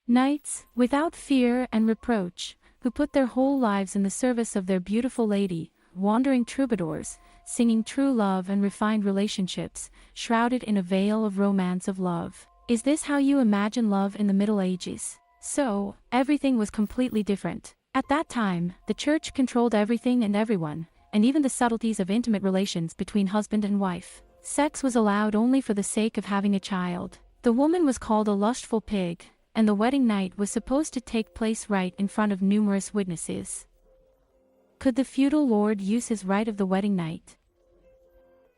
Knights, without fear and reproach, who put their whole lives in the service of their beautiful lady, wandering troubadours, singing true love and refined relationships, shrouded in a veil of romance of love. Is this how you imagine love in the Middle Ages? So, everything was completely different. At that time, the church controlled everything and everyone, and even the subtleties of intimate relations between husband and wife. Sex was allowed only for the sake of having a child. The woman was called a lustful pig, and the wedding night was supposed to take place right in front of numerous witnesses. Could the feudal lord use his right of the wedding night?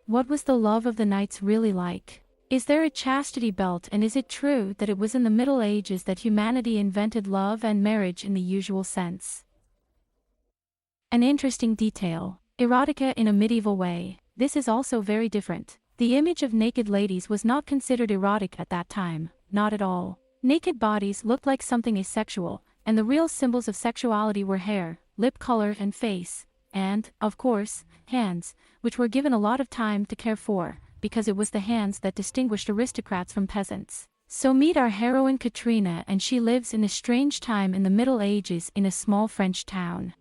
What was the love of the knights really like? Is there a chastity belt, and is it true that it was in the Middle Ages that humanity invented love and marriage in the usual sense? An interesting detail. Erotica in a medieval way. This is also very different. The image of naked ladies was not considered erotic at that time, not at all. Naked bodies looked like something asexual, and the real symbols of sexuality were hair, lip color and face, and, of course, hands, which were given a lot of time to care for, because it was the hands that distinguished aristocrats from peasants. So meet our heroine Katrina, and she lives in a strange time in the Middle Ages in a small French town.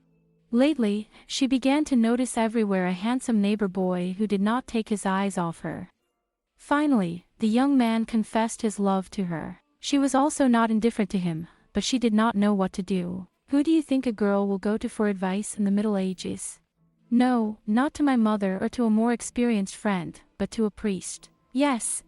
Lately, she began to notice everywhere a handsome neighbor boy who did not take his eyes off her. Finally, the young man confessed his love to her. She was also not indifferent to him, but she did not know what to do. Who do you think a girl will go to for advice in the Middle Ages? No, not to my mother or to a more experienced friend, but to a priest. Yes,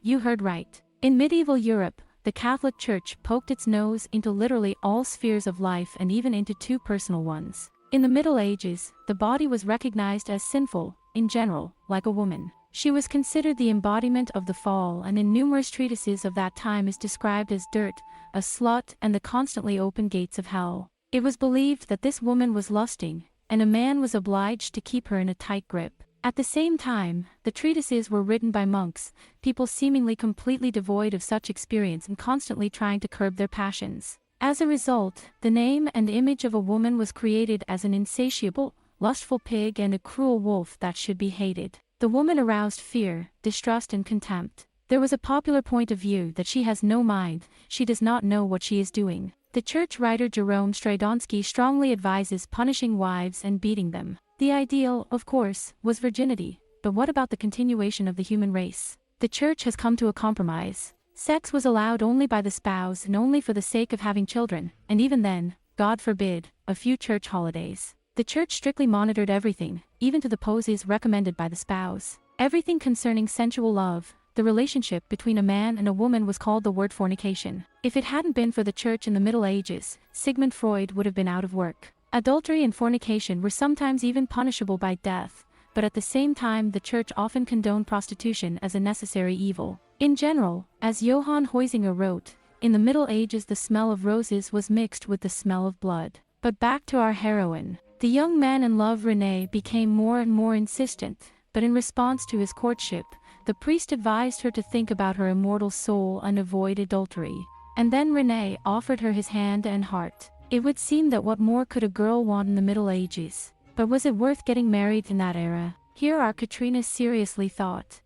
you heard right. In medieval Europe, the Catholic Church poked its nose into literally all spheres of life and even into two personal ones. In the Middle Ages, the body was recognized as sinful, in general, like a woman. She was considered the embodiment of the fall, and in numerous treatises of that time is described as dirt, a slut, and the constantly open gates of hell. It was believed that this woman was lusting, and a man was obliged to keep her in a tight grip. At the same time, the treatises were written by monks, people seemingly completely devoid of such experience and constantly trying to curb their passions. As a result, the name and image of a woman was created as an insatiable, lustful pig and a cruel wolf that should be hated. The woman aroused fear, distrust and contempt. There was a popular point of view that she has no mind, she does not know what she is doing. The church writer Jerome Stradonsky strongly advises punishing wives and beating them. The ideal, of course, was virginity, but what about the continuation of the human race? The church has come to a compromise. Sex was allowed only by the spouse and only for the sake of having children, and even then, God forbid, a few church holidays. The church strictly monitored everything, even to the poses recommended by the spouse. Everything concerning sensual love, the relationship between a man and a woman was called the word fornication. If it hadn't been for the church in the Middle Ages, Sigmund Freud would have been out of work. Adultery and fornication were sometimes even punishable by death, but at the same time the church often condoned prostitution as a necessary evil. In general, as Johann Huizinga wrote, in the Middle Ages the smell of roses was mixed with the smell of blood. But back to our heroine. The young man in love René became more and more insistent, but in response to his courtship, the priest advised her to think about her immortal soul and avoid adultery. And then René offered her his hand and heart. It would seem that what more could a girl want in the Middle Ages? But was it worth getting married in that era? Here our Katrina seriously thought.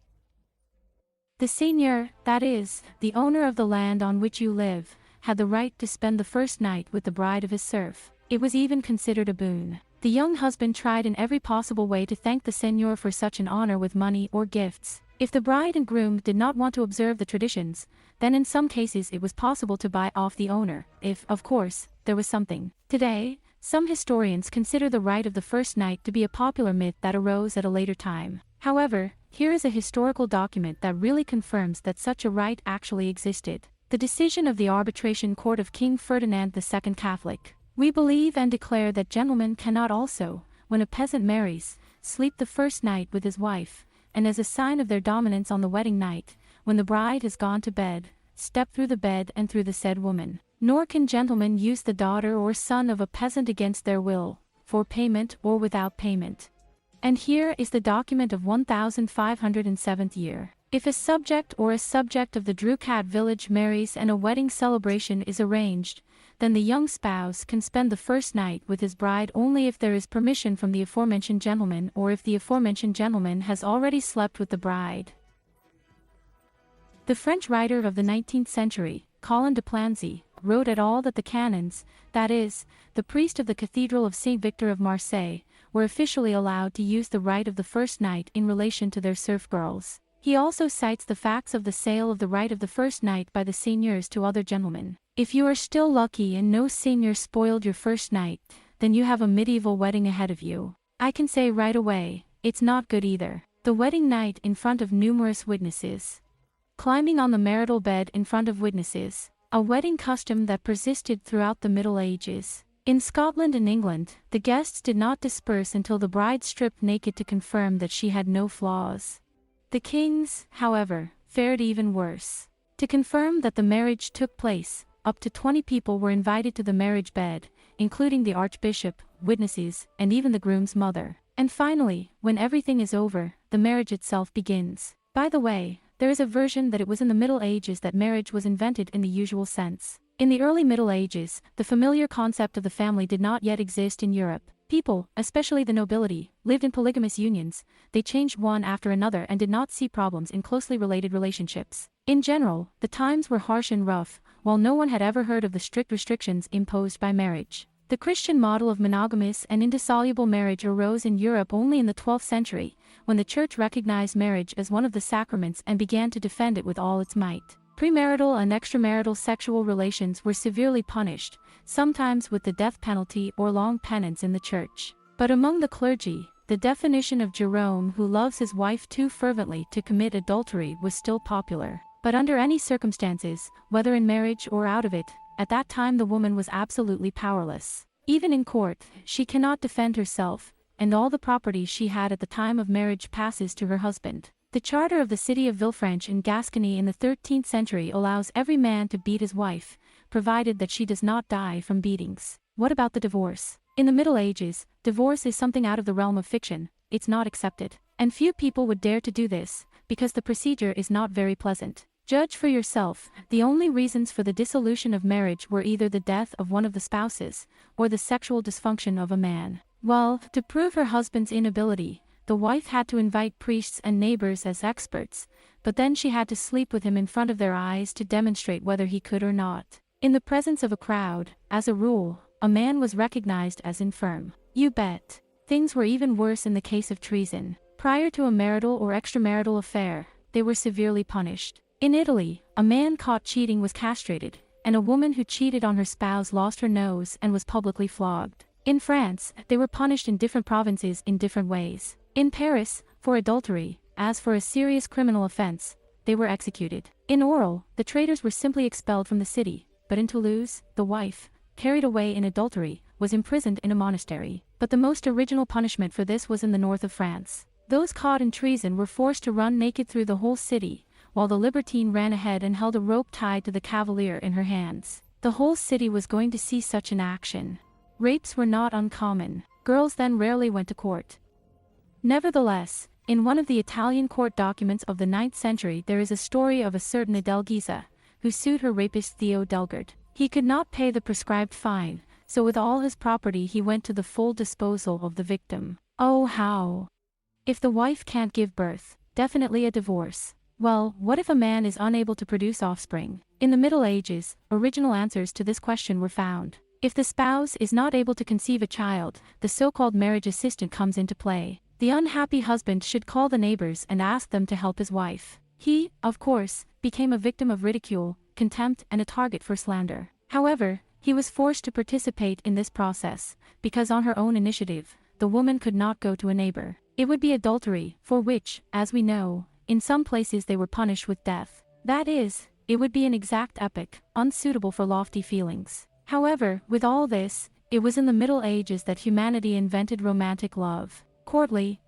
The seigneur, that is, the owner of the land on which you live, had the right to spend the first night with the bride of his serf. It was even considered a boon. The young husband tried in every possible way to thank the seigneur for such an honor with money or gifts. If the bride and groom did not want to observe the traditions, then in some cases it was possible to buy off the owner, if, of course, there was something. Today, some historians consider the rite of the first night to be a popular myth that arose at a later time. However, here is a historical document that really confirms that such a rite actually existed. The decision of the arbitration court of King Ferdinand II Catholic. We believe and declare that gentlemen cannot also, when a peasant marries, sleep the first night with his wife, and as a sign of their dominance on the wedding night, when the bride has gone to bed, step through the bed and through the said woman. Nor can gentlemen use the daughter or son of a peasant against their will, for payment or without payment. And here is the document of 1507th year. If a subject or a subject of the Drukat village marries and a wedding celebration is arranged, then the young spouse can spend the first night with his bride only if there is permission from the aforementioned gentleman or if the aforementioned gentleman has already slept with the bride. The French writer of the 19th century, Colin de Plancy, wrote at all that the canons, that is, the priest of the Cathedral of Saint Victor of Marseille, were officially allowed to use the right of the first night in relation to their serf girls. He also cites the facts of the sale of the right of the first night by the seigneurs to other gentlemen. If you are still lucky and no seigneur spoiled your first night, then you have a medieval wedding ahead of you. I can say right away, it's not good either. The wedding night in front of numerous witnesses. Climbing on the marital bed in front of witnesses. A wedding custom that persisted throughout the Middle Ages. In Scotland and England, the guests did not disperse until the bride stripped naked to confirm that she had no flaws. The kings, however, fared even worse. To confirm that the marriage took place, up to 20 people were invited to the marriage bed, including the archbishop, witnesses, and even the groom's mother. And finally, when everything is over, the marriage itself begins. By the way, there is a version that it was in the Middle Ages that marriage was invented in the usual sense. In the early Middle Ages, the familiar concept of the family did not yet exist in Europe. People, especially the nobility, lived in polygamous unions. They changed one after another and did not see problems in closely related relationships. In general, the times were harsh and rough, while no one had ever heard of the strict restrictions imposed by marriage. The Christian model of monogamous and indissoluble marriage arose in Europe only in the 12th century, when the Church recognized marriage as one of the sacraments and began to defend it with all its might. Premarital and extramarital sexual relations were severely punished, sometimes with the death penalty or long penance in the Church. But among the clergy, the definition of Jerome who loves his wife too fervently to commit adultery was still popular. But under any circumstances, whether in marriage or out of it, at that time the woman was absolutely powerless. Even in court, she cannot defend herself, and all the property she had at the time of marriage passes to her husband. The charter of the city of Villefranche in Gascony in the 13th century allows every man to beat his wife, provided that she does not die from beatings. What about the divorce? In the Middle Ages, divorce is something out of the realm of fiction, it's not accepted. And few people would dare to do this, because the procedure is not very pleasant. Judge for yourself, the only reasons for the dissolution of marriage were either the death of one of the spouses, or the sexual dysfunction of a man. Well, to prove her husband's inability, the wife had to invite priests and neighbors as experts, but then she had to sleep with him in front of their eyes to demonstrate whether he could or not. In the presence of a crowd, as a rule, a man was recognized as infirm. You bet. Things were even worse in the case of treason. Prior to a marital or extramarital affair, they were severely punished. In Italy, a man caught cheating was castrated, and a woman who cheated on her spouse lost her nose and was publicly flogged. In France, they were punished in different provinces in different ways. In Paris, for adultery, as for a serious criminal offense, they were executed. In Oral, the traitors were simply expelled from the city, but in Toulouse, the wife, carried away in adultery, was imprisoned in a monastery. But the most original punishment for this was in the north of France. Those caught in treason were forced to run naked through the whole city, while the libertine ran ahead and held a rope tied to the cavalier in her hands. The whole city was going to see such an action. Rapes were not uncommon. Girls then rarely went to court. Nevertheless, in one of the Italian court documents of the 9th century there is a story of a certain Adelgisa, who sued her rapist Theo Delgard. He could not pay the prescribed fine, so with all his property he went to the full disposal of the victim. Oh how! If the wife can't give birth, definitely a divorce. Well, what if a man is unable to produce offspring? In the Middle Ages, original answers to this question were found. If the spouse is not able to conceive a child, the so-called marriage assistant comes into play. The unhappy husband should call the neighbors and ask them to help his wife. He, of course, became a victim of ridicule, contempt and a target for slander. However, he was forced to participate in this process, because on her own initiative, the woman could not go to a neighbor. It would be adultery, for which, as we know, in some places they were punished with death. That is, it would be an exact epic, unsuitable for lofty feelings. However, with all this, it was in the Middle Ages that humanity invented romantic love. Courtly,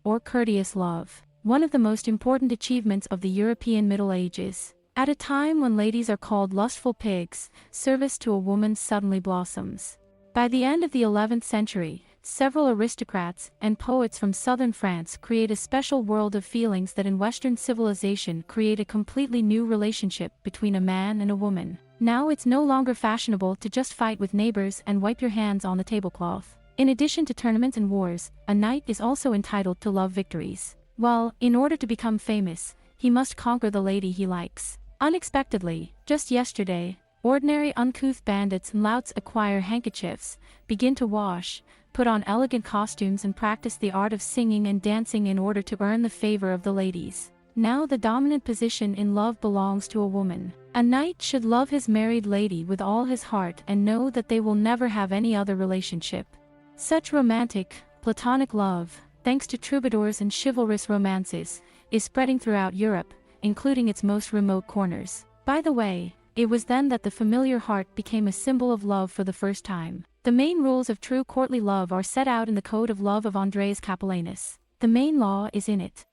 or courteous love. One of the most important achievements of the European Middle Ages. At a time when ladies are called lustful pigs, service to a woman suddenly blossoms. By the end of the 11th century, several aristocrats and poets from southern France create a special world of feelings that in Western civilization create a completely new relationship between a man and a woman. Now it's no longer fashionable to just fight with neighbors and wipe your hands on the tablecloth. In addition to tournaments and wars, a knight is also entitled to love victories. Well, in order to become famous, he must conquer the lady he likes. Unexpectedly, just yesterday, Ordinary uncouth bandits and louts acquire handkerchiefs, begin to wash, put on elegant costumes and practice the art of singing and dancing in order to earn the favor of the ladies. Now the dominant position in love belongs to a woman. A knight should love his married lady with all his heart and know that they will never have any other relationship. Such romantic, platonic love, thanks to troubadours and chivalrous romances, is spreading throughout Europe, including its most remote corners. By the way, it was then that the familiar heart became a symbol of love for the first time. The main rules of true courtly love are set out in the Code of Love of Andreas Capellanus. The main law is in it.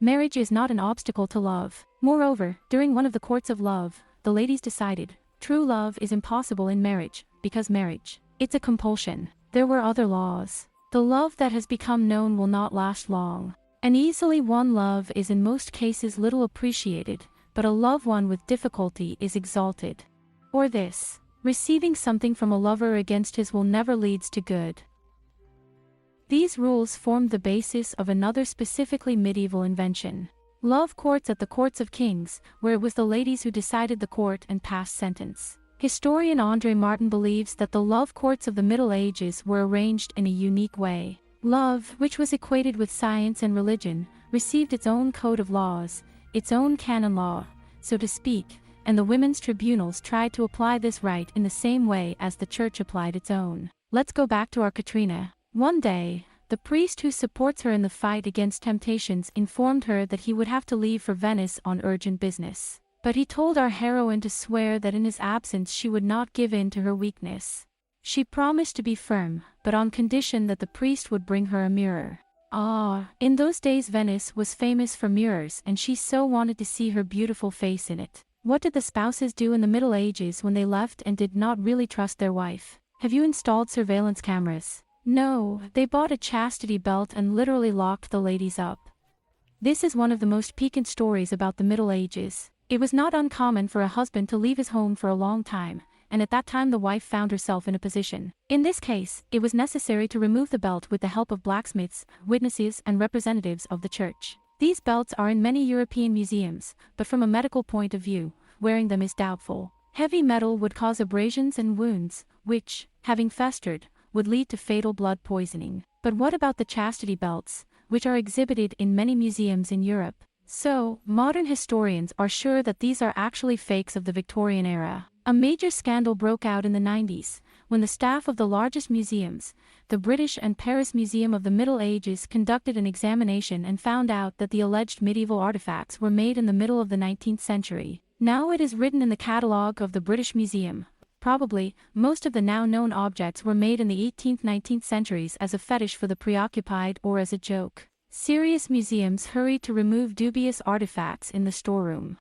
Marriage is not an obstacle to love. Moreover, during one of the courts of love, the ladies decided, true love is impossible in marriage, because marriage, it's a compulsion. There were other laws. The love that has become known will not last long. An easily won love is in most cases little appreciated, but a love won with difficulty is exalted. Or this, receiving something from a lover against his will never leads to good. These rules formed the basis of another specifically medieval invention. Love courts at the courts of kings, where it was the ladies who decided the court and passed sentence. Historian André Martin believes that the love courts of the Middle Ages were arranged in a unique way. Love, which was equated with science and religion, received its own code of laws, its own canon law, so to speak, and the women's tribunals tried to apply this right in the same way as the church applied its own. Let's go back to our Katrina. One day, the priest who supports her in the fight against temptations informed her that he would have to leave for Venice on urgent business. But he told our heroine to swear that in his absence she would not give in to her weakness. She promised to be firm, but on condition that the priest would bring her a mirror. In those days Venice was famous for mirrors and she so wanted to see her beautiful face in it. What did the spouses do in the Middle Ages when they left and did not really trust their wife? Have you installed surveillance cameras? No, they bought a chastity belt and literally locked the ladies up. This is one of the most piquant stories about the Middle Ages. It was not uncommon for a husband to leave his home for a long time, and at that time the wife found herself in a position. In this case, it was necessary to remove the belt with the help of blacksmiths, witnesses, and representatives of the church. These belts are in many European museums, but from a medical point of view, wearing them is doubtful. Heavy metal would cause abrasions and wounds, which, having festered, would lead to fatal blood poisoning. But what about the chastity belts, which are exhibited in many museums in Europe? So, modern historians are sure that these are actually fakes of the Victorian era. A major scandal broke out in the 90s, when the staff of the largest museums, the British and Paris Museum of the Middle Ages, conducted an examination and found out that the alleged medieval artifacts were made in the middle of the 19th century. Now it is written in the catalogue of the British Museum. Probably, most of the now known objects were made in the 18th-19th centuries as a fetish for the preoccupied or as a joke. Serious museums hurried to remove dubious artifacts in the storeroom.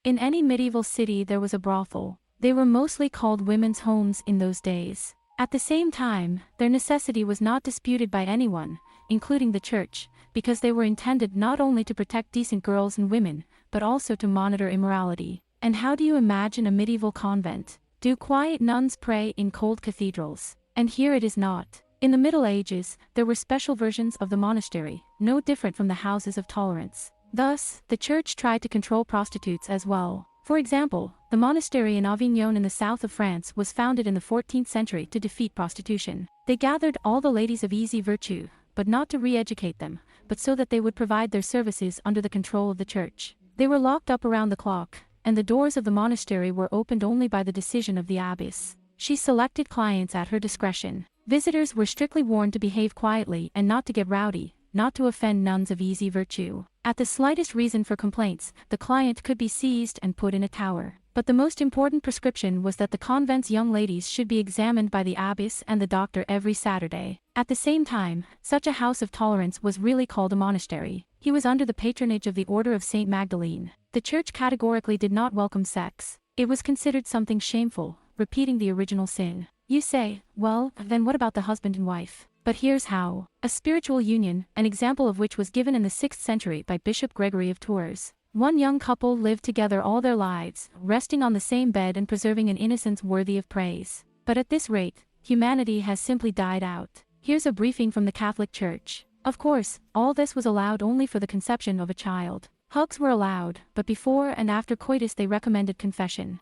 In any medieval city there was a brothel. They were mostly called women's homes in those days. At the same time, their necessity was not disputed by anyone, including the church, because they were intended not only to protect decent girls and women, but also to monitor immorality. And how do you imagine a medieval convent? Do quiet nuns pray in cold cathedrals? And here it is not. In the Middle Ages, there were special versions of the monastery, no different from the houses of tolerance. Thus, the church tried to control prostitutes as well. For example, the monastery in Avignon in the south of France was founded in the 14th century to defeat prostitution. They gathered all the ladies of easy virtue, but not to re-educate them, but so that they would provide their services under the control of the church. They were locked up around the clock, and the doors of the monastery were opened only by the decision of the abbess. She selected clients at her discretion. Visitors were strictly warned to behave quietly and not to get rowdy, not to offend nuns of easy virtue. At the slightest reason for complaints, the client could be seized and put in a tower. But the most important prescription was that the convent's young ladies should be examined by the abbess and the doctor every Saturday. At the same time, such a house of tolerance was really called a monastery. He was under the patronage of the Order of Saint Magdalene. The church categorically did not welcome sex. It was considered something shameful, repeating the original sin. You say, well, then what about the husband and wife? But here's how. A spiritual union, an example of which was given in the 6th century by Bishop Gregory of Tours. One young couple lived together all their lives, resting on the same bed and preserving an innocence worthy of praise. But at this rate, humanity has simply died out. Here's a briefing from the Catholic Church. Of course, all this was allowed only for the conception of a child. Hugs were allowed, but before and after coitus they recommended confession.